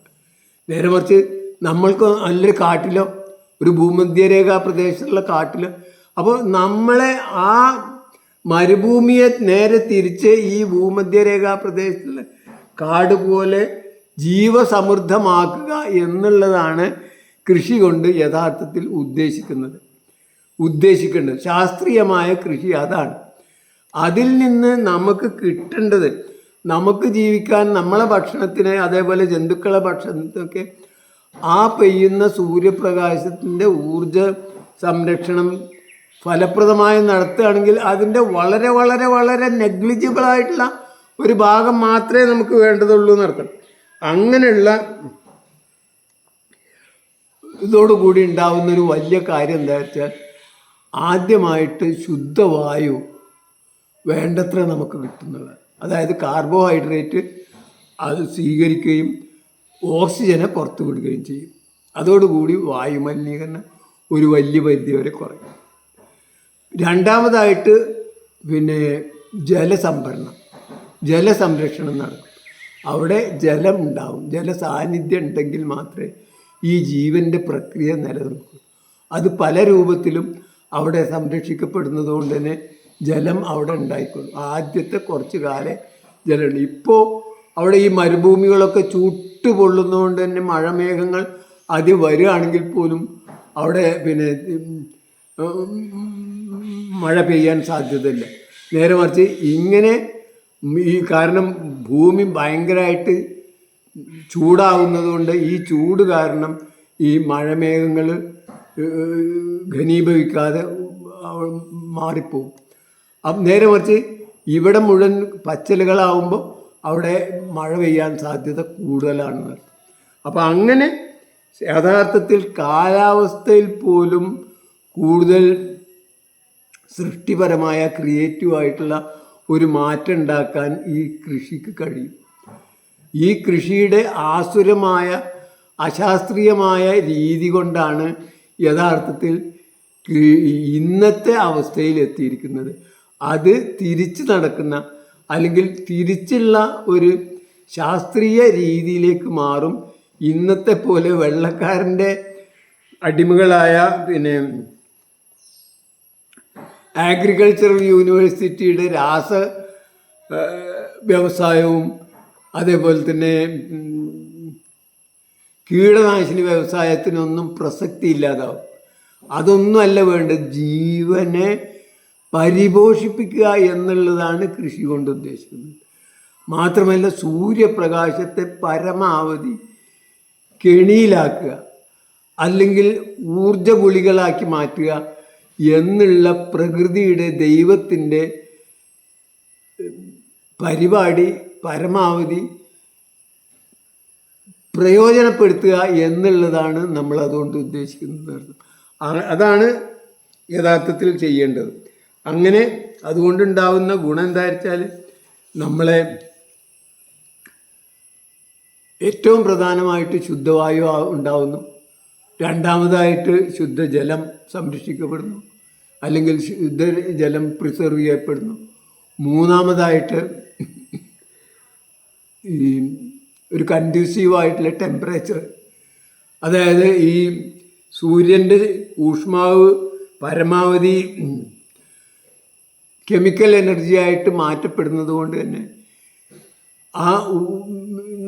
നേരെ മറിച്ച് നമ്മൾക്ക് നല്ലൊരു കാട്ടിലോ ഒരു ഭൂമധ്യരേഖാ പ്രദേശത്തുള്ള കാട്ടിലോ, അപ്പോൾ നമ്മളെ ആ മരുഭൂമിയെ നേരെ തിരിച്ച് ഈ ഭൂമധ്യരേഖാ പ്രദേശത്തുള്ള കാട് പോലെ ജീവസമൃദ്ധമാക്കുക എന്നുള്ളതാണ് കൃഷി കൊണ്ട് യഥാർത്ഥത്തിൽ ഉദ്ദേശിക്കേണ്ടത്. ശാസ്ത്രീയമായ കൃഷി അതാണ്. അതിൽ നിന്ന് നമുക്ക് കിട്ടേണ്ടത്, നമുക്ക് ജീവിക്കാൻ നമ്മളെ ഭക്ഷണത്തിന് അതേപോലെ ജന്തുക്കളെ ഭക്ഷണത്തിനൊക്കെ ആ പെയ്യുന്ന സൂര്യപ്രകാശത്തിൻ്റെ ഊർജ സംരക്ഷണം ഫലപ്രദമായി നടത്തുകയാണെങ്കിൽ അതിൻ്റെ വളരെ വളരെ വളരെ നെഗ്ലിജിബിളായിട്ടുള്ള ഒരു ഭാഗം മാത്രമേ നമുക്ക് വേണ്ടതുള്ളൂ എന്നർത്ഥം. അങ്ങനെയുള്ള ഇതോടുകൂടി ഉണ്ടാകുന്നൊരു വലിയ കാര്യം എന്താ വെച്ചാൽ, ആദ്യമായിട്ട് ശുദ്ധവായു വേണ്ടത്ര നമുക്ക് കിട്ടുന്നത്. അതായത് കാർബോഹൈഡ്രേറ്റ് അത് സ്വീകരിക്കുകയും ഓക്സിജനെ പുറത്തു വിടുകയും ചെയ്യും. അതോടുകൂടി വായുമലിനീകരണം ഒരു വലിയ പരിധി വരെ കുറയും. രണ്ടാമതായിട്ട് ജലസംരക്ഷണം നടക്കും. അവിടെ ജലം ഉണ്ടാവും. ജലസാന്നിധ്യം ഉണ്ടെങ്കിൽ മാത്രമേ ഈ ജീവൻ്റെ പ്രക്രിയ നിലനിൽക്കൂ. അത് പല രൂപത്തിലും അവിടെ സംരക്ഷിക്കപ്പെടുന്നത് കൊണ്ട് തന്നെ ജലം അവിടെ ഉണ്ടായിക്കൊള്ളും. ആദ്യത്തെ കുറച്ച് കാലം ജലമുണ്ട്. ഇപ്പോൾ അവിടെ ഈ മരുഭൂമികളൊക്കെ ചുട്ടുപൊള്ളുന്നതുകൊണ്ട് തന്നെ മഴമേഘങ്ങൾ അത് വരികയാണെങ്കിൽ പോലും അവിടെ മഴ പെയ്യാൻ സാധ്യതയില്ല. നേരെ മറിച്ച് ഇങ്ങനെ കാരണം ഭൂമി ഭയങ്കരമായിട്ട് ചൂടാവുന്നത് കൊണ്ട് ഈ ചൂട് കാരണം ഈ മഴമേഘങ്ങൾ ഘനീഭവിക്കാതെ മാറിപ്പോവും. നേരെ മറിച്ച് ഇവിടെ മുഴുവൻ പച്ചലുകളാവുമ്പോൾ അവിടെ മഴ പെയ്യാൻ സാധ്യത കൂടുതലാണെന്ന്. അപ്പം അങ്ങനെ യഥാർത്ഥത്തിൽ കാലാവസ്ഥയിൽ പോലും കൂടുതൽ സൃഷ്ടിപരമായ ക്രിയേറ്റീവായിട്ടുള്ള ഒരു മാറ്റം ഉണ്ടാക്കാൻ ഈ കൃഷിക്ക് കഴിയും. ഈ കൃഷിയുടെ ആസുരമായ അശാസ്ത്രീയമായ രീതി കൊണ്ടാണ് യഥാർത്ഥത്തിൽ ഇന്നത്തെ അവസ്ഥയിൽ എത്തിയിരിക്കുന്നത്. അത് തിരിച്ചു നടക്കുന്ന അല്ലെങ്കിൽ തിരിച്ചുള്ള ഒരു ശാസ്ത്രീയ രീതിയിലേക്ക് മാറും. ഇന്നത്തെ പോലെ വെള്ളക്കാരൻ്റെ അടിമകളായ അഗ്രികൾച്ചറൽ യൂണിവേഴ്സിറ്റിയുടെ വ്യവസായവും അതേപോലെ തന്നെ കീടനാശിനി വ്യവസായത്തിനൊന്നും പ്രസക്തി ഇല്ലാതാവും. അതൊന്നുമല്ല വേണ്ടത്. ജീവനെ പരിപോഷിപ്പിക്കുക എന്നുള്ളതാണ് കൃഷി കൊണ്ട് ഉദ്ദേശിക്കുന്നത്. മാത്രമല്ല സൂര്യപ്രകാശത്തെ പരമാവധി കെണിയിലാക്കുക അല്ലെങ്കിൽ ഊർജ ഗുളികളാക്കി മാറ്റുക എന്നുള്ള പ്രകൃതിയുടെ ദൈവത്തിൻ്റെ പരിപാടി പരമാവധി പ്രയോജനപ്പെടുത്തുക എന്നുള്ളതാണ് നമ്മൾ അതുകൊണ്ട് ഉദ്ദേശിക്കുന്നത്. അതാണ് യഥാർത്ഥത്തിൽ ചെയ്യേണ്ടത്. അങ്ങനെ അതുകൊണ്ടുണ്ടാവുന്ന ഗുണം എന്താ വെച്ചാൽ നമ്മളെ ഏറ്റവും പ്രധാനമായിട്ട് ശുദ്ധവായു ഉണ്ടാവുന്നു. രണ്ടാമതായിട്ട് ശുദ്ധജലം സംരക്ഷിക്കപ്പെടുന്നു, അല്ലെങ്കിൽ ശുദ്ധജലം പ്രിസർവ് ചെയ്യപ്പെടുന്നു. മൂന്നാമതായിട്ട് ഈ ഒരു കൺഡ്യൂസീവായിട്ടുള്ള ടെമ്പറേച്ചർ, അതായത് ഈ സൂര്യൻ്റെ ഊഷ്മാവ് പരമാവധി കെമിക്കൽ എനർജി ആയിട്ട് മാറ്റപ്പെടുന്നത് കൊണ്ട് തന്നെ ആ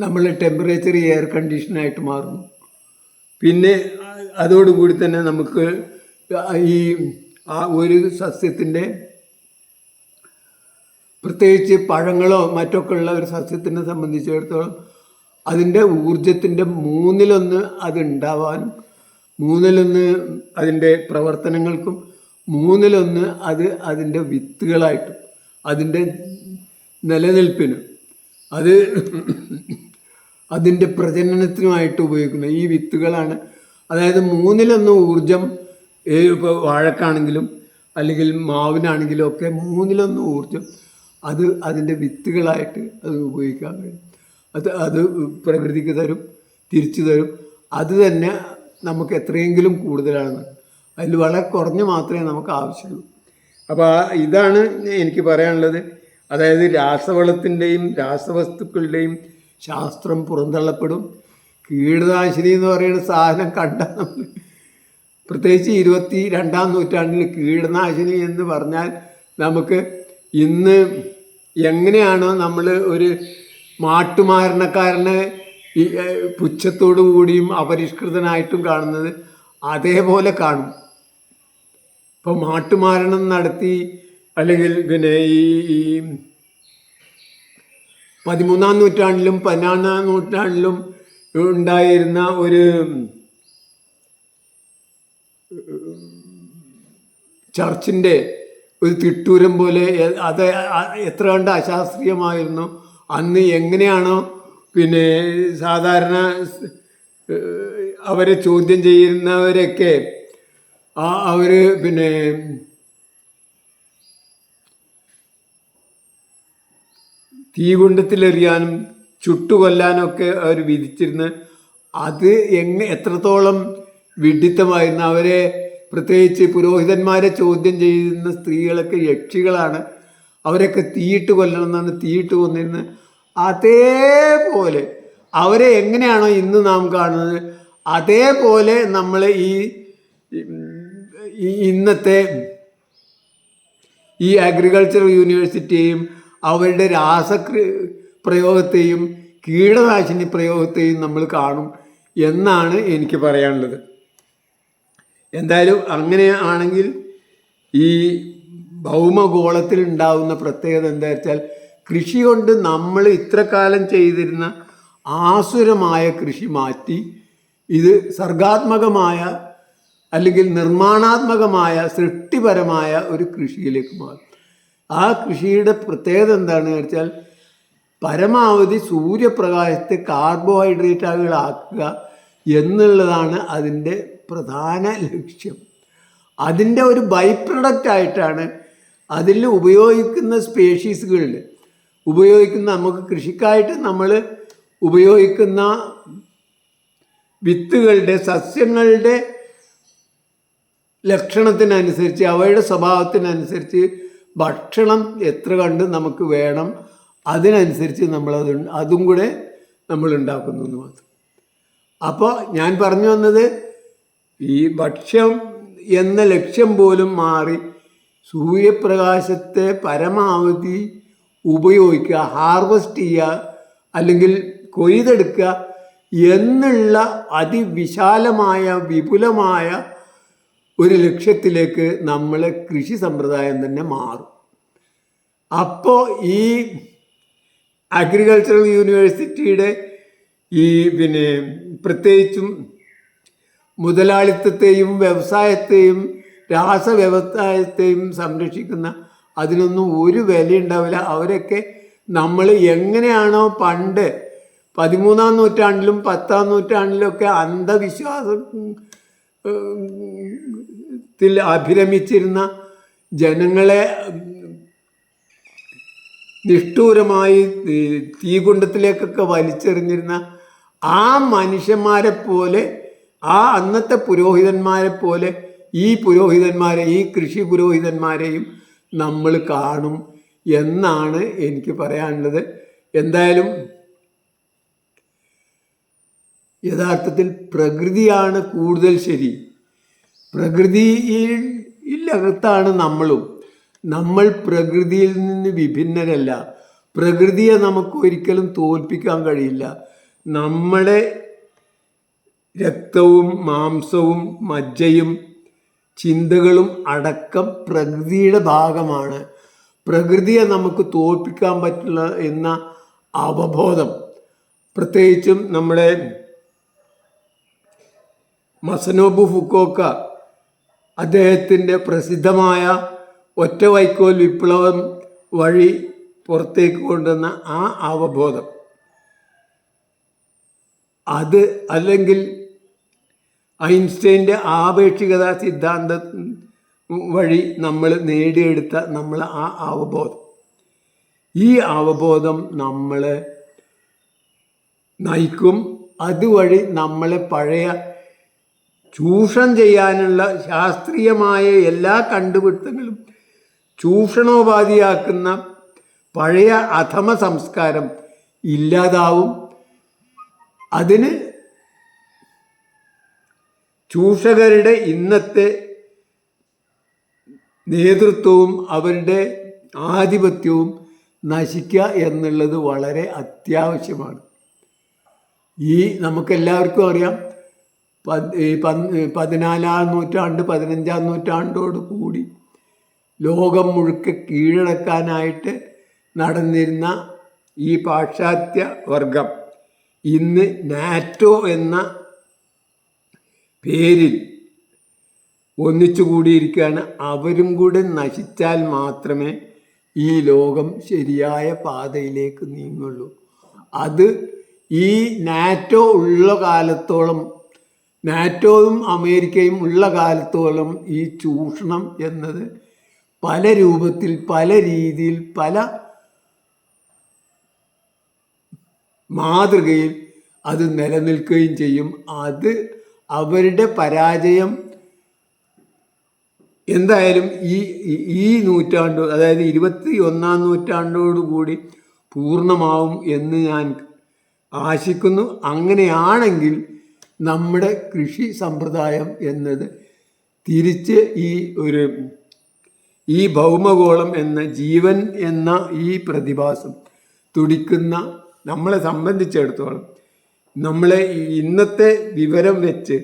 നമ്മളെ ടെമ്പറേച്ചർ എയർ കണ്ടീഷനായിട്ട് മാറുന്നു. പിന്നെ അതോടുകൂടി തന്നെ നമുക്ക് ഈ ഒരു സസ്യത്തിൻ്റെ, പ്രത്യേകിച്ച് പഴങ്ങളോ മറ്റൊക്കെ ഉള്ള ഒരു സസ്യത്തിനെ സംബന്ധിച്ചിടത്തോളം അതിൻ്റെ ഊർജത്തിൻ്റെ മൂന്നിലൊന്ന് അതുണ്ടാവാനും മൂന്നിലൊന്ന് അതിൻ്റെ പ്രവർത്തനങ്ങൾക്കും മൂന്നിലൊന്ന് അതിൻ്റെ വിത്തുകളായിട്ടും അതിൻ്റെ നിലനിൽപ്പിനും അതിൻ്റെ പ്രജനനത്തിനുമായിട്ട് ഉപയോഗിക്കുന്ന ഈ വിത്തുകളാണ്. അതായത് മൂന്നിലൊന്ന് ഊർജം, ഇപ്പോൾ വാഴക്കാണെങ്കിലും അല്ലെങ്കിൽ മാവിനാണെങ്കിലും ഒക്കെ മൂന്നിലൊന്ന് ഊർജം അതിൻ്റെ വിത്തുകളായിട്ട് അത് ഉപയോഗിക്കാൻ കഴിയും. അത് പ്രകൃതിക്ക് തരും, തിരിച്ചു തരും. അത് തന്നെ നമുക്ക് എത്രയെങ്കിലും കൂടുതലാണ്, അതിൽ വളരെ കുറഞ്ഞ് മാത്രമേ നമുക്ക് ആവശ്യമുള്ളൂ. അപ്പോൾ ഇതാണ് എനിക്ക് പറയാനുള്ളത്. അതായത് രാസവളത്തിൻ്റെയും രാസവസ്തുക്കളുടെയും ശാസ്ത്രം പുറന്തള്ളപ്പെടും. കീടനാശിനി എന്ന് പറയുന്ന സാധനം കണ്ടാൽ നമ്മൾ, പ്രത്യേകിച്ച് 22-ാം നൂറ്റാണ്ടിൽ കീടനാശിനി എന്ന് പറഞ്ഞാൽ നമുക്ക് ഇന്ന് എങ്ങനെയാണോ നമ്മൾ ഒരു മാട്ടുമാരണക്കാരനെ പുച്ഛത്തോടു കൂടിയും അപരിഷ്കൃതനായിട്ടും കാണുന്നത്, അതേപോലെ കാണും. ഇപ്പോൾ മാട്ടുമാരണം നടത്തി, അല്ലെങ്കിൽ പിന്നെ ഈ 13-ാം നൂറ്റാണ്ടിലും 14-ാം നൂറ്റാണ്ടിലും ഉണ്ടായിരുന്ന ഒരു ചർച്ചിൻ്റെ ഒരു തിട്ടൂരം പോലെ, അത് എത്ര കണ്ട് അശാസ്ത്രീയമായിരുന്നു. അന്ന് എങ്ങനെയാണോ പിന്നെ സാധാരണ അവരെ ചോദ്യം ചെയ്യുന്നവരൊക്കെ അവർ പിന്നെ തീകുണ്ടത്തിലെറിയാനും ചുട്ടുകൊല്ലാനൊക്കെ അവർ വിധിച്ചിരുന്ന്, അത് എത്രത്തോളം വിഡ്ഢിത്തമായിരുന്നു. അവരെ പ്രത്യേകിച്ച് പുരോഹിതന്മാരെ ചോദ്യം ചെയ്യുന്ന സ്ത്രീകളൊക്കെ യക്ഷികളാണ്, അവരൊക്കെ തീയിട്ട് കൊല്ലണം എന്നാണ് തീയിട്ട് കൊന്നിരുന്നത്. അതേപോലെ അവരെ എങ്ങനെയാണോ ഇന്ന് നാം കാണുന്നത്, അതേപോലെ നമ്മൾ ഈ ഇന്നത്തെ ഈ അഗ്രികൾച്ചർ യൂണിവേഴ്സിറ്റിയെയും അവരുടെ പ്രയോഗത്തെയും കീടനാശിനി പ്രയോഗത്തെയും നമ്മൾ കാണും എന്നാണ് എനിക്ക് പറയാനുള്ളത്. എന്തായാലും അങ്ങനെ ആണെങ്കിൽ ഈ ഭൗമഗോളത്തിൽ ഉണ്ടാകുന്ന പ്രത്യേകത എന്താ വെച്ചാൽ, കൃഷി കൊണ്ട് നമ്മൾ ഇത്ര കാലം ചെയ്തിരുന്ന ആസുരമായ കൃഷി മാറ്റി ഇത് സർഗാത്മകമായ അല്ലെങ്കിൽ നിർമ്മാണാത്മകമായ സൃഷ്ടിപരമായ ഒരു കൃഷിയിലേക്ക് മാറും. ആ കൃഷിയുടെ പ്രത്യേകത എന്താണെന്ന് വെച്ചാൽ, പരമാവധി സൂര്യപ്രകാശത്തെ കാർബോഹൈഡ്രേറ്റുകളാക്കുക എന്നുള്ളതാണ് അതിൻ്റെ പ്രധാന ലക്ഷ്യം. അതിൻ്റെ ഒരു ബൈ പ്രൊഡക്റ്റായിട്ടാണ് അതിൽ ഉപയോഗിക്കുന്ന സ്പേഷീസുകളിൽ നമുക്ക് കൃഷിക്കായിട്ട് നമ്മൾ ഉപയോഗിക്കുന്ന വിത്തുകളുടെ, സസ്യങ്ങളുടെ ലക്ഷണത്തിനനുസരിച്ച്, അവയുടെ സ്വഭാവത്തിനനുസരിച്ച് ഭക്ഷണം എത്ര കണ്ട് നമുക്ക് വേണം, അതിനനുസരിച്ച് അതും കൂടെ നമ്മൾ ഉണ്ടാക്കുന്നു എന്ന് മാത്രം. അപ്പോൾ ഞാൻ പറഞ്ഞു വന്നത്, ഈ ഭക്ഷ്യം എന്ന ലക്ഷ്യം പോലും മാറി സൂര്യപ്രകാശത്തെ പരമാവധി ഉപയോഗിക്കുക, ഹാർവസ്റ്റ് ചെയ്യുക, അല്ലെങ്കിൽ കൊയ്തെടുക്കുക എന്നുള്ള അതിവിശാലമായ വിപുലമായ ഒരു ലക്ഷ്യത്തിലേക്ക് നമ്മളെ കൃഷി സമ്പ്രദായം തന്നെ മാറും. അപ്പോൾ ഈ അഗ്രികൾച്ചറൽ യൂണിവേഴ്സിറ്റിയുടെ ഈ പിന്നെ പ്രത്യേകിച്ചും മുതലാളിത്തത്തെയും വ്യവസായത്തെയും രാസവ്യവസായത്തെയും സംരക്ഷിക്കുന്ന അതിനൊന്നും ഒരു വിലയുണ്ടാവില്ല. അവരൊക്കെ നമ്മൾ എങ്ങനെയാണോ പണ്ട് 13-ാം നൂറ്റാണ്ടിലും 10-ാം നൂറ്റാണ്ടിലൊക്കെ അന്ധവിശ്വാസത്തിൽ അഭിരമിച്ചിരുന്ന ജനങ്ങളെ നിഷ്ഠൂരമായി തീകുണ്ടത്തിലേക്കൊക്കെ വലിച്ചെറിഞ്ഞിരുന്ന ആ മനുഷ്യന്മാരെ പോലെ, ആ അന്നത്തെ പുരോഹിതന്മാരെ പോലെ ഈ കൃഷി പുരോഹിതന്മാരെയും നമ്മൾ കാണും എന്നാണ് എനിക്ക് പറയാനുള്ളത്. എന്തായാലും യഥാർത്ഥത്തിൽ പ്രകൃതിയാണ് കൂടുതൽ ശരി. പ്രകൃതിയിലകത്താണ് നമ്മളും. നമ്മൾ പ്രകൃതിയിൽ നിന്ന് വിഭിന്നരല്ല. പ്രകൃതിയെ നമുക്ക് ഒരിക്കലും തോൽപ്പിക്കാൻ കഴിയില്ല. നമ്മുടെ രക്തവും മാംസവും മജ്ജയും ചിന്തകളും അടക്കം പ്രകൃതിയുടെ ഭാഗമാണ്. പ്രകൃതിയെ നമുക്ക് തോൽപ്പിക്കാൻ പറ്റില്ല എന്ന അവബോധം, പ്രത്യേകിച്ചും നമ്മുടെ മസനോബു ഫുക്കോക്ക അദ്ദേഹത്തിൻ്റെ പ്രസിദ്ധമായ ഒറ്റ വൈക്കോൽ വിപ്ലവം വഴി പുറത്തേക്ക് കൊണ്ടുവന്ന ആ അവബോധം, അത് അല്ലെങ്കിൽ ഐൻസ്റ്റൈൻ്റെ ആപേക്ഷികത സിദ്ധാന്തം വഴി നമ്മൾ നേടിയെടുത്ത ആ അവബോധം, ഈ അവബോധം നമ്മളെ നയിക്കും. അതുവഴി നമ്മളെ പഴയ ചൂഷണം ചെയ്യാനുള്ള ശാസ്ത്രീയമായ എല്ലാ കണ്ടുപിടുത്തങ്ങളും ചൂഷണോപാധിയാക്കുന്ന പഴയ അധമ സംസ്കാരം ഇല്ലാതാവും. അതിന് ചൂഷകരുടെ ഇന്നത്തെ നേതൃത്വവും അവരുടെ ആധിപത്യവും നശിക്കുക എന്നുള്ളത് വളരെ അത്യാവശ്യമാണ്. നമുക്കെല്ലാവർക്കും അറിയാം, 14-ാം നൂറ്റാണ്ട് 15-ാം നൂറ്റാണ്ടോട് കൂടി ലോകം മുഴുക്കെ കീഴടക്കാനായിട്ട് നടന്നിരുന്ന ഈ പാശ്ചാത്യ വർഗം ഇന്ന് നാറ്റോ എന്ന പേരിൽ ഒന്നിച്ചു കൂടിയിരിക്കുകയാണ്. അവരും കൂടെ നശിച്ചാൽ മാത്രമേ ഈ ലോകം ശരിയായ പാതയിലേക്ക് നീങ്ങുള്ളൂ. അത് ഈ നാറ്റോ ഉള്ള കാലത്തോളം, നാറ്റോയും അമേരിക്കയും ഉള്ള കാലത്തോളം ഈ ചൂഷണം എന്നത് പല രൂപത്തിൽ, പല രീതിയിൽ, പല മാതൃകയിൽ അത് നിലനിൽക്കുകയും ചെയ്യും. അത് അവരുടെ പരാജയം എന്തായാലും ഈ നൂറ്റാണ്ട്, അതായത് 21-ാം നൂറ്റാണ്ടോടുകൂടി പൂർണ്ണമാവും എന്ന് ഞാൻ ആശിക്കുന്നു. അങ്ങനെയാണെങ്കിൽ നമ്മുടെ കൃഷി സമ്പ്രദായം എന്നത് തിരിച്ച് ഈ ഭൗമഗോളം എന്ന ജീവൻ എന്ന ഈ പ്രതിഭാസം തുടിക്കുന്ന നമ്മളെ സംബന്ധിച്ചിടത്തോളം, നമ്മളെ ഇന്നത്തെ വിവരം വെച്ച്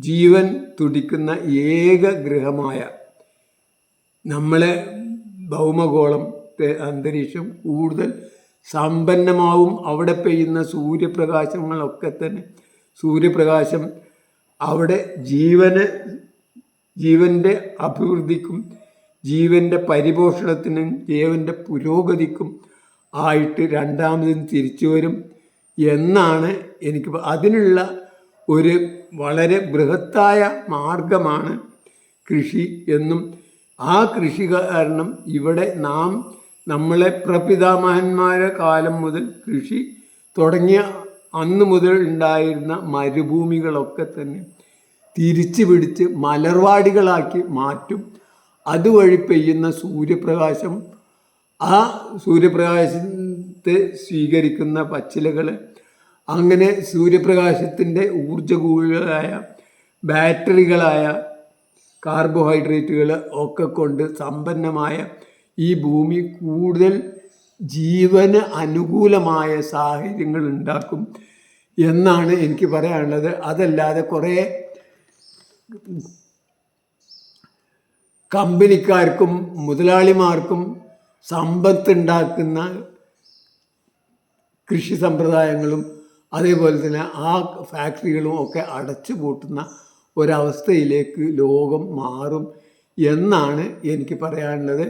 ജീവൻ തുടിക്കുന്ന ഏക ഗ്രഹമായ നമ്മളെ ഭൗമഗോളത്തെ അന്തരീക്ഷം കൂടുതൽ സമ്പന്നമാവും. അവിടെ പെയ്യുന്ന സൂര്യപ്രകാശങ്ങളൊക്കെ തന്നെ, സൂര്യപ്രകാശം അവിടെ ജീവൻ്റെ അഭിവൃദ്ധിക്കും ജീവൻ്റെ പരിപോഷണത്തിനും ജീവൻ്റെ പുരോഗതിക്കും ആയിട്ട് രണ്ടാമതും തിരിച്ചു വരും എന്നാണ് എനിക്ക്. അതിനുള്ള ഒരു വളരെ ബൃഹത്തായ മാർഗമാണ് കൃഷി എന്നും, ആ കൃഷി കാരണം ഇവിടെ നമ്മളെ പ്രപിതാമഹന്മാരെ കാലം മുതൽ കൃഷി തുടങ്ങിയ അന്ന് മുതൽ ഉണ്ടായിരുന്ന മരുഭൂമികളൊക്കെ തന്നെ തിരിച്ചു പിടിച്ച് മലർവാടികളാക്കി മാറ്റും. അതുവഴി പെയ്യുന്ന സൂര്യപ്രകാശം, ആ സൂര്യപ്രകാശത്തെ സ്വീകരിക്കുന്ന പച്ചിലകൾ, അങ്ങനെ സൂര്യപ്രകാശത്തിൻ്റെ ഊർജ്ജകൂലമായ ബാറ്ററികളായ കാർബോഹൈഡ്രേറ്റുകൾ ഒക്കെ കൊണ്ട് സമ്പന്നമായ ഈ ഭൂമി കൂടുതൽ ജീവന് അനുകൂലമായ സാഹചര്യങ്ങൾ ഉണ്ടാക്കും എന്നാണ് എനിക്ക് പറയാനുള്ളത്. അതല്ലാതെ കുറേ കമ്പനിക്കാർക്കും മുതലാളിമാർക്കും സമ്പത്തുണ്ടാക്കുന്ന കൃഷി സമ്പ്രദായങ്ങളും അതേപോലെ തന്നെ ആ ഫാക്ടറികളും ഒക്കെ അടച്ചു പൂട്ടുന്ന ഒരവസ്ഥയിലേക്ക് ലോകം മാറും എന്നാണ് എനിക്ക് പറയാനുള്ളത്.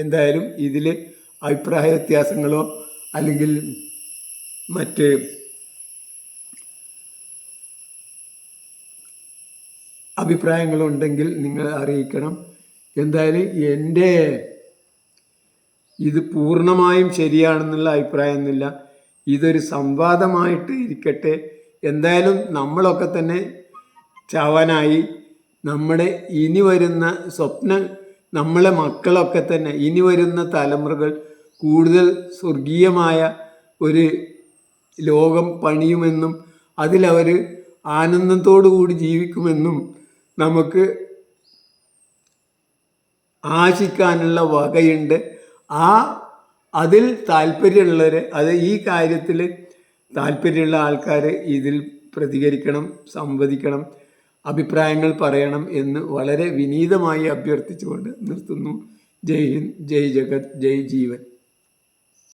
എന്തായാലും ഇതിൽ അഭിപ്രായ വ്യത്യാസങ്ങളോ അല്ലെങ്കിൽ മറ്റ് അഭിപ്രായങ്ങളുണ്ടെങ്കിൽ നിങ്ങൾ അറിയിക്കണം. എന്തായാലും എൻ്റെ ഇത് പൂർണ്ണമായും ശരിയാണെന്നുള്ള അഭിപ്രായമൊന്നുമില്ല. ഇതൊരു സംവാദമായിട്ട് ഇരിക്കട്ടെ. എന്തായാലും നമ്മളൊക്കെ തന്നെ ചാവാനായി. നമ്മുടെ ഇനി വരുന്ന സ്വപ്നം, നമ്മളെ മക്കളൊക്കെ തന്നെ, ഇനി വരുന്ന തലമുറകൾ കൂടുതൽ സ്വർഗീയമായ ഒരു ലോകം പണിയുമെന്നും അതിലവർ ആനന്ദത്തോടു കൂടി ജീവിക്കുമെന്നും നമുക്ക് ആശിക്കാനുള്ള വകയുണ്ട്. അതിൽ താല്പര്യമുള്ളവർ, ഈ കാര്യത്തിൽ താല്പര്യമുള്ള ആൾക്കാർ ഇതിൽ പ്രതികരിക്കണം, സംവദിക്കണം, അഭിപ്രായങ്ങൾ പറയണം എന്ന് വളരെ വിനീതമായി അഭ്യർത്ഥിച്ചുകൊണ്ട് നിർത്തുന്നു. ജയ് ഹിന്ദ്, ജയ് ജഗത്, ജയ് ജീവൻ.